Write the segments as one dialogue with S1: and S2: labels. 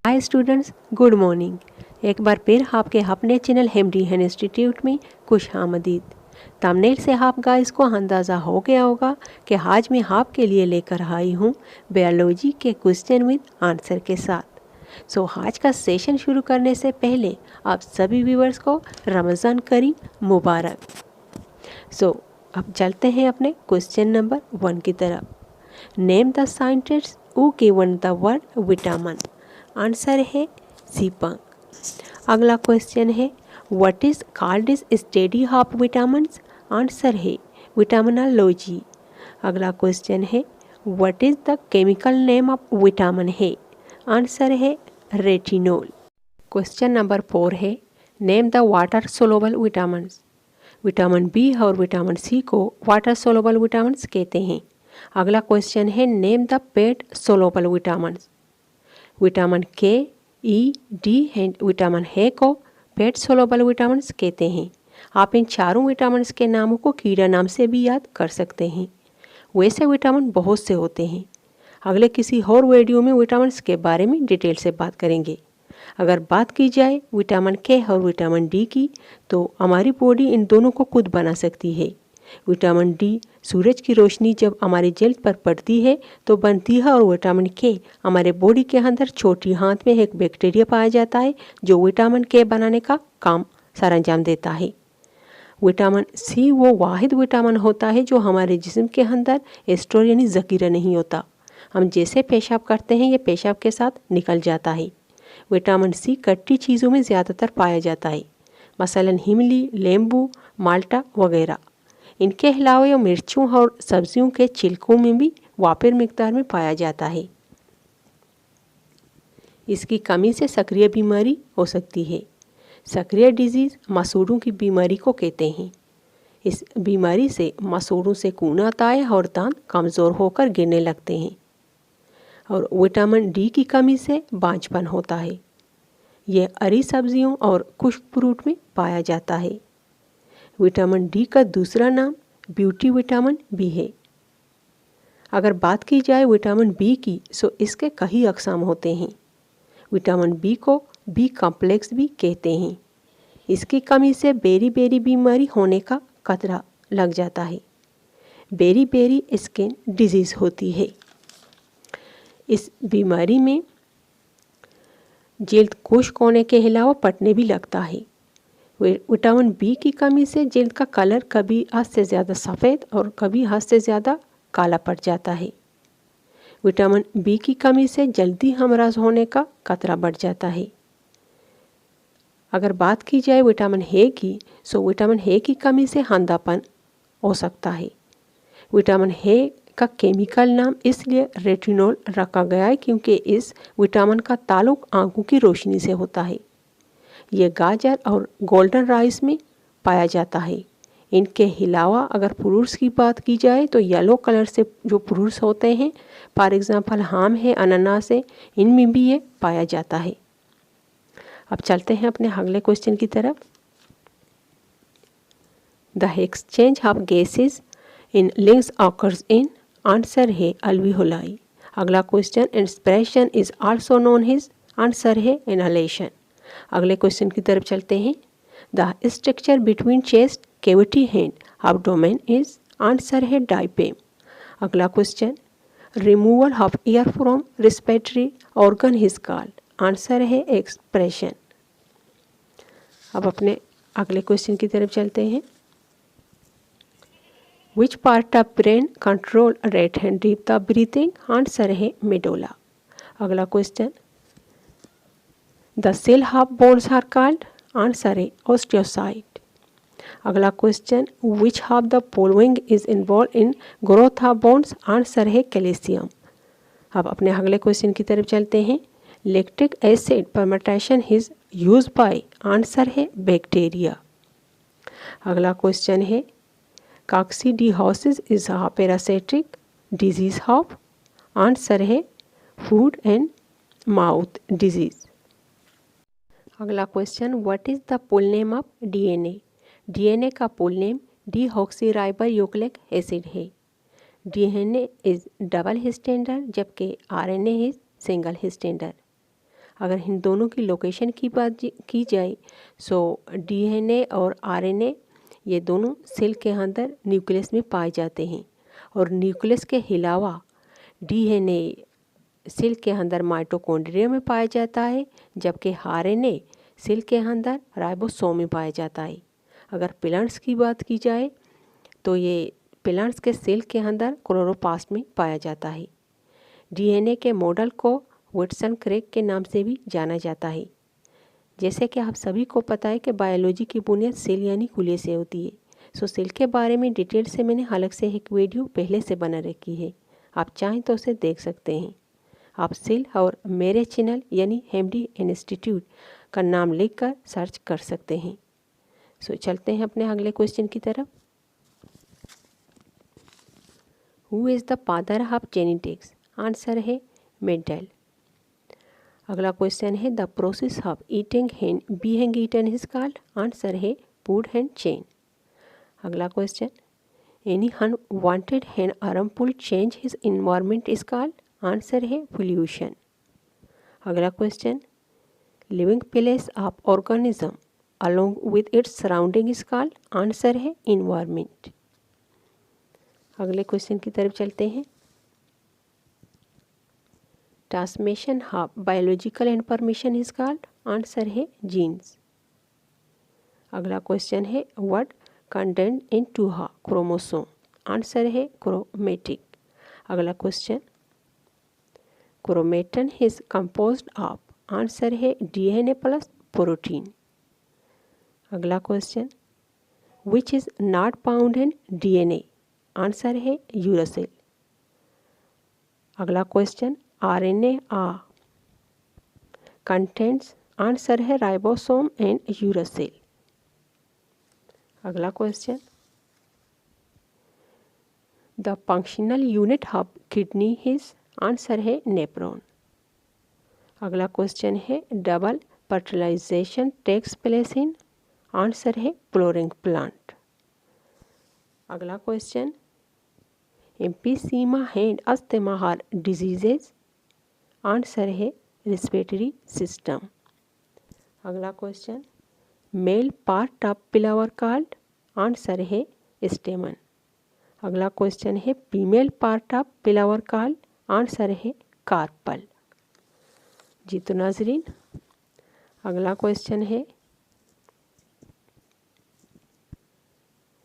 S1: Hi students, good morning. एक बार फिर आपके अपने चैनल हेमडी हैन इंस्टीट्यूट में खुश आमदीद। थंबनेल से आप गाइस को अंदाज़ा हो गया होगा कि आज मैं आपके लिए लेकर आई हूँ बायोलॉजी के क्वेश्चन विद आंसर के साथ। आज का सेशन शुरू करने से पहले आप सभी व्यूअर्स को रमज़ान करीम मुबारक। अब चलते हैं अपने क्वेश्चन नंबर 1 की तरफ। Name the scientist who given the word vitamin. Answer है सीपंग। अगला क्वेश्चन है what is called is study of vitamins. Answer है विटामिनोलॉजी। अगला क्वेश्चन है what is the chemical name of vitamin है। आंसर है रेटिनोल। क्वेश्चन नंबर 4 है name the water soluble vitamins. Vitamin B और विटामिन सी को water soluble vitamins कहते हैं। अगला क्वेश्चन है name the fat soluble vitamins. Vitamin के, ई, डी एंड विटामिन ए को पेट सोलुबल विटामिन्स कहते हैं। आप इन चारों विटामिन्स के नामों को कीड़ा नाम से भी याद कर सकते हैं। वैसे विटामिन बहुत से होते हैं। अगले किसी और वीडियो में विटामिन्स के बारे में डिटेल से बात करेंगे। अगर बात की जाए विटामिन के और विटामिन डी की, तो हमारी बॉडी इन दोनों को खुद बना सकती है। विटामिन डी सूरज की रोशनी जब हमारे जल्द पर पड़ती है तो बनती है, और विटामिन के हमारे बॉडी के अंदर छोटी हाथ में एक बैक्टीरिया पाया जाता है जो विटामिन के बनाने का काम सरंजाम देता है। विटामिन सी वो वाहिद विटामिन होता है जो हमारे जिस्म के अंदर स्टोर यानी ज़ख़ीरा नहीं होता। हम जैसे पेशाब करते हैं ये पेशाब के साथ निकल जाता है। विटामिन सी खट्टी चीज़ों में ज़्यादातर पाया जाता है, मसलन इमली, नींबू, माल्टा वगैरह। इनके अलावा यह मिर्चों और सब्जियों के छिलकों में भी वापर मिकदार में पाया जाता है। इसकी कमी से सक्रिय बीमारी हो सकती है। सक्रिय डिजीज़ मसूड़ों की बीमारी को कहते हैं। इस बीमारी से मसूड़ों से खून आता है और दांत कमज़ोर होकर गिरने लगते हैं। और विटामिन डी की कमी से बांझपन होता है। यह हरी सब्जियों और खुश्क फ्रूट में पाया जाता है। विटामिन डी का दूसरा नाम ब्यूटी विटामिन भी है। अगर बात की जाए विटामिन बी की, तो इसके कई अक़साम होते हैं। विटामिन बी को बी कॉम्प्लेक्स भी कहते हैं। इसकी कमी से बेरी बेरी बीमारी होने का खतरा लग जाता है। बेरी बेरी स्किन डिजीज़ होती है। इस बीमारी में जल्द खुश्क होने के अलावा पटने भी लगता है। विटामिन बी की कमी से जल्द का कलर कभी हद से ज़्यादा सफ़ेद और कभी हद से ज़्यादा काला पड़ जाता है। विटामिन बी की कमी से जल्दी हमराज होने का खतरा बढ़ जाता है। अगर बात की जाए विटामिन ए की, तो विटामिन ए की कमी से अंधापन हो सकता है। विटामिन ए का केमिकल नाम इसलिए रेटिनोल रखा गया है क्योंकि इस विटामिन का ताल्लुक आंखों की रोशनी से होता है। यह गाजर और गोल्डन राइस में पाया जाता है। इनके अलावा अगर फ्रूट्स की बात की जाए तो येलो कलर से जो फ्रूट्स होते हैं, फॉर एग्ज़ाम्पल आम है, अनानास है, इनमें भी ये पाया जाता है। अब चलते हैं अपने अगले क्वेश्चन की तरफ। The exchange of gases in lungs occurs in. Answer है अल्वीओलाई। अगला question inspiration is also known as. Answer है इनहेलेशन। अगले क्वेश्चन की तरफ चलते हैं। The structure between chest cavity and abdomen is. Answer है डायपेम। अगला question removal of air from respiratory organ is called. Answer है एक्सप्रेशन। अब अपने अगले क्वेश्चन की तरफ चलते हैं। Which part of brain control rate and deep the breathing? Answer है मेडोला। अगला question the cell of bones are called. Answer है ऑस्टियोसाइट। अगला question which of the following is involve in growth of bones. Answer है calcium. अब अपने अगले question की तरफ चलते हैं। Lactic acid fermentation is use by. Answer है बैक्टीरिया। अगला क्वेश्चन है coccidiosis is a parasitic disease of. Answer है फूड एंड माउथ डिजीज। अगला question what is the full name of DNA. DNA का फुल नेम डीऑक्सीराइबोन्यूक्लिक एसिड है। DNA is double standard जबकि RNA is single standard. अगर इन दोनों की location की बात की जाए सो डीएनए और आरएनए ये दोनों सेल के अंदर न्यूक्लियस में पाए जाते हैं और न्यूक्लियस के अलावा डीएनए सेल के अंदर माइटोकॉन्ड्रिया में पाया जाता है, जबकि आरएनए सेल के अंदर राइबोसोम में पाया जाता है। अगर प्लांट्स की बात की जाए तो ये प्लांट्स के सेल के अंदर क्लोरोप्लास्ट में पाया जाता है। डीएनए के मॉडल को विटसन क्रेग के नाम से भी जाना जाता है। जैसे कि आप सभी को पता है कि बायोलॉजी की बुनियाद सेल यानी खुले से होती है। सो सेल के बारे में डिटेल से मैंने अलग से एक वीडियो पहले से बना रखी है, आप चाहें तो उसे देख सकते हैं। आप सेल और मेरे चैनल यानी हेमडी इंस्टीट्यूट का नाम लिखकर सर्च कर सकते हैं। सो चलते हैं अपने अगले क्वेश्चन की तरफ। Who is the father of genetics? Answer है मेंडल। अगला क्वेश्चन है the process of eating hen being eaten is called? Answer है फूड एंड चेन। अगला question any unwanted hen harmful change his environment is called? Answer है pollution. अगला question living place of organism along with its surrounding is called? Answer है environment. अगले question की तरफ चलते हैं। Transmission of biological information is called? Answer है genes. अगला क्वेश्चन है what content in two chromosome? Answer है क्रोमेटिक। अगला question chromatin is composed of? Answer है डीएनए प्लस प्रोटीन। अगला question which is not found in DNA? Answer है uracil. अगला question RNA contents? Answer है ribosome and uracil. अगला question the functional unit of kidney is? Answer है nephron. अगला question है double fertilization takes place in? Answer है flowering plant. अगला question emphysema and asthma are diseases? Answer है respiratory system. अगला question male part of flower called? Answer है stamen. अगला question है female part of flower called? Answer है carpel. जी तो नाजरीन अगला क्वेश्चन है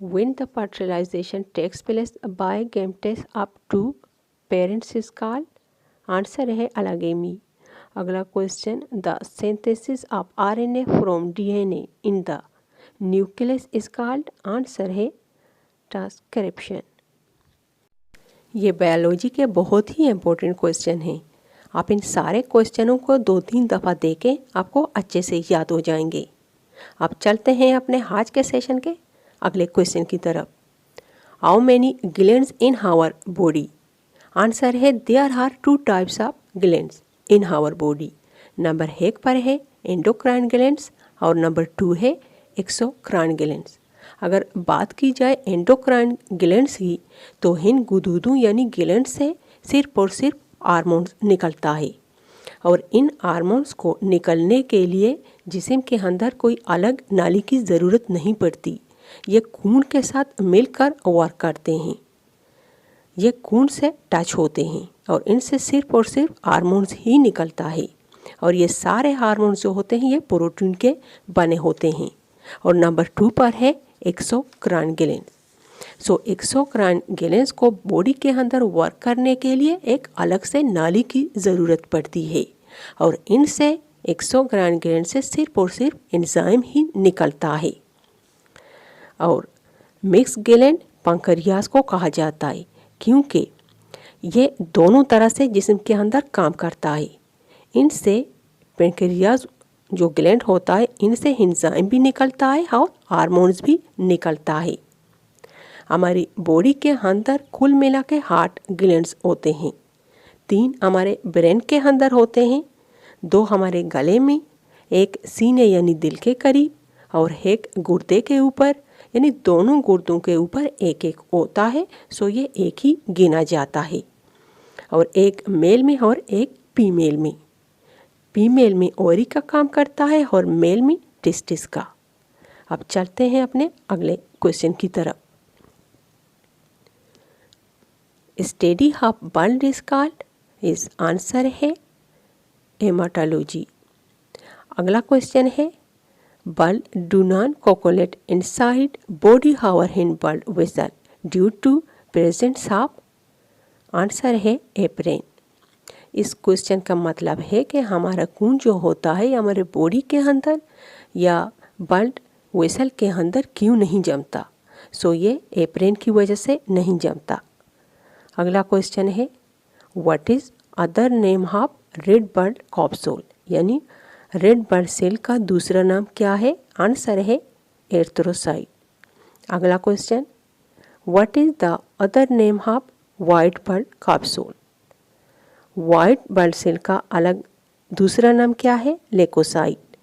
S1: when the fertilization takes place by gametes up to parents is called? Answer है अलैगेमी। अगला question the synthesis of RNA from DNA in the nucleus is called? Answer है transcription. ये biology के बहुत ही इम्पोर्टेंट क्वेश्चन हैं। आप इन सारे क्वेश्चनों को 2-3 दफ़ा देखें, आपको अच्छे से याद हो जाएंगे। अब चलते हैं अपने आज के सेशन के अगले क्वेश्चन की तरफ। How many glands in our body? Answer है there are 2 types of glands in our body. Number 1 पर है एंडोक्राइन ग्लैंड्स और नंबर 2 है एक्सोक्राइन ग्लैंड्स। अगर बात की जाए एंडोक्राइन ग्लैंड्स की तो इन गुदूदों यानी ग्लैंड्स से सिर्फ और सिर्फ हार्मोन्स निकलता है और इन हार्मोन्स को निकलने के लिए जिस्म के अंदर कोई अलग नाली की ज़रूरत नहीं पड़ती। ये खून के साथ मिलकर वर्क करते हैं, ये खून से टच होते हैं और इनसे सिर्फ और सिर्फ हार्मोन्स ही निकलता है और ये सारे हार्मोन्स जो होते हैं ये प्रोटीन के बने होते हैं। और नंबर 2 पर है एक्सोक्राइन ग्लैंड्स। सो एक्सोक्राइन ग्लैंड्स को बॉडी के अंदर वर्क करने के लिए एक अलग से नाली की ज़रूरत पड़ती है और इनसे एक्सोक्राइन ग्लैंड से सिर्फ और सिर्फ एंजाइम ही निकलता है। और मिक्स ग्लैंड पैंक्रियाज को कहा जाता है क्योंकि ये दोनों तरह से जिस्म के अंदर काम करता है। इनसे पैंक्रियाज जो ग्लैंड होता है इनसे एंजाइम भी निकलता है और हार्मोन्स भी निकलता है। हमारी बॉडी के अंदर कुल मिला के 8 ग्लैंड्स होते हैं। 3 हमारे ब्रेन के अंदर होते हैं, 2 हमारे गले में, 1 सीने यानी दिल के करीब और 1 गुर्दे के ऊपर, यानी दोनों गुर्दों के ऊपर एक एक होता है। सो ये एक ही गिना जाता है और एक मेल में और एक फीमेल में। फीमेल में ओरी का काम करता है और मेल में टेस्टिस का। अब चलते हैं अपने अगले क्वेश्चन की तरफ। Study of blood is called, इस आंसर है हेमाटोलॉजी। अगला क्वेश्चन है blood do not coagulate inside body however in blood vessel due to presence of, answer है एप्रेन। इस क्वेश्चन का मतलब है कि हमारा खून जो होता है हमारे बॉडी के अंदर या ब्लड वेसल के अंदर क्यों नहीं जमता। सो ये एप्रेन की वजह से नहीं जमता। अगला क्वेश्चन है what is other name of red blood capsule, यानी रेड ब्लड सेल का दूसरा नाम क्या है, आंसर है एरिथ्रोसाइट। अगला question what is the other name of white blood capsule, white blood cell का अलग दूसरा नाम क्या है, लेकोसाइट।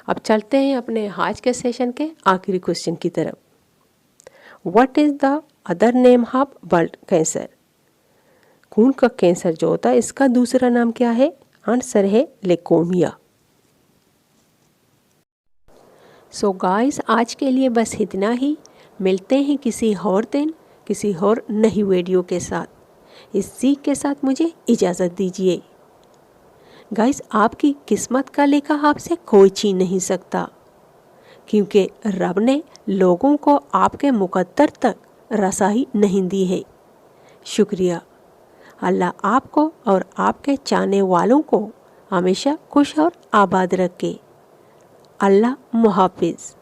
S1: अब चलते हैं अपने आज के सेशन के आखिरी क्वेश्चन की तरफ। What is the other name of blood cancer, खून का कैंसर जो होता है इसका दूसरा नाम क्या है, आंसर है लेकोमिया। सो गाइस आज के लिए बस इतना ही। मिलते हैं किसी और दिन किसी और नई वीडियो के साथ। इस सीख के साथ मुझे इजाज़त दीजिए। गाइस आपकी किस्मत का लेखा आपसे कोई छीन नहीं सकता, क्योंकि रब ने लोगों को आपके मुकद्दर तक रसाई नहीं दी है। शुक्रिया। अल्लाह आपको और आपके चाहने वालों को हमेशा खुश और आबाद रखे। अल्लाह मुहाफिज़।